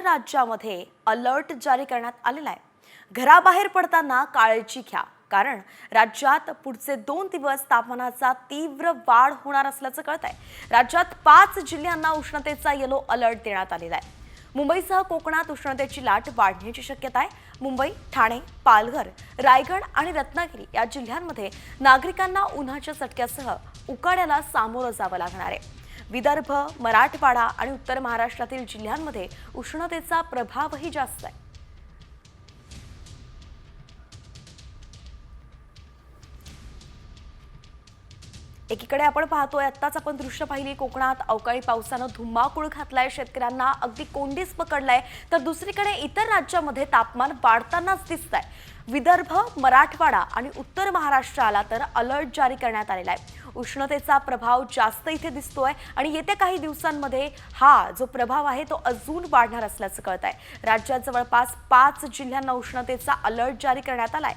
राज्यामध्ये अलर्ट जारी करण्यात आलेला आहे। घराबाहेर पडताना काळजी घ्या, कारण राज्यात पुढचे 2 दिवस तापमानाचा तीव्र वाढ होणार असल्याचं कळतंय। राज्यात 5 जिल्ह्यांना उष्णतेचा येलो अलर्ट देण्यात आलेला आहे। मुंबईसह कोकणात उष्णतेची लाट वाढण्याची शक्यता आहे। मुंबई, ठाणे, पालघर, रायगड आणि रत्नागिरी या जिल्ह्यांमध्ये नागरिकांना उन्हाच्या चटक्यासह उकाड्याला सामोरं जावं लागणार आहे। विदर्भ, मराठवाडा आणि उत्तर महाराष्ट्रातील जिल्ह्यांमध्ये उष्णतेचा प्रभावही जास्त आहे। एकीकडे आपण पाहतोय, आत्ताच आपण दृश्य पाहिली, कोकणात अवकाळी पावसानं धुमाकूळ घातलाय, शेतकऱ्यांना अगदी कोंडीस पकडलाय, तर दुसरीकडे इतर राज्यामध्ये तापमान वाढतानाच दिसतंय। विदर्भ, मराठवाडा आणि उत्तर महाराष्ट्राला तर अलर्ट जारी करण्यात आलेला आहे। उष्णतेचा प्रभाव जास्त इथे दिसतोय आणि येत्या काही दिवसांमध्ये हा जो प्रभाव आहे तो अजून वाढणार असल्याचं कळतंय। राज्यात जवळपास 5 जिल्ह्यांना उष्णतेचा अलर्ट जारी करण्यात आलाय।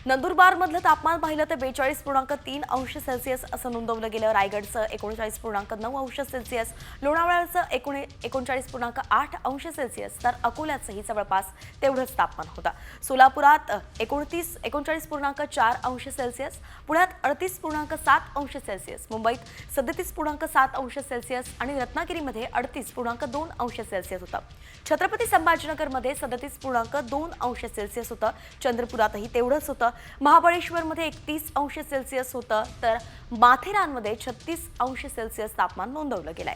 नंदुरबारमधलं तापमान पाहिलं तर 42.3 अंश सेल्सिअस असं नोंदवलं गेलं। रायगडचं 39.9 अंश सेल्सिअस, लोणावळ्याचं 39.8 अंश सेल्सिअस, तर अकोल्याचंही जवळपास तेवढंच तापमान होतं। सोलापुरात 39.4 अंश सेल्सिअस, पुण्यात 38.7 अंश सेल्सिअस, मुंबईत 37.7 अंश सेल्सिअस आणि रत्नागिरीमध्ये 38.2 अंश सेल्सिअस होतं। छत्रपती संभाजीनगरमध्ये 37.2 अंश सेल्सिअस होतं। चंद्रपुरातही तेवढंच होतं। महाबळेश्वरमध्ये 31 अंश सेल्सिअस होतं, तर माथेरानमध्ये 36 अंश सेल्सिअस तापमान नोंदवलं गेलंय।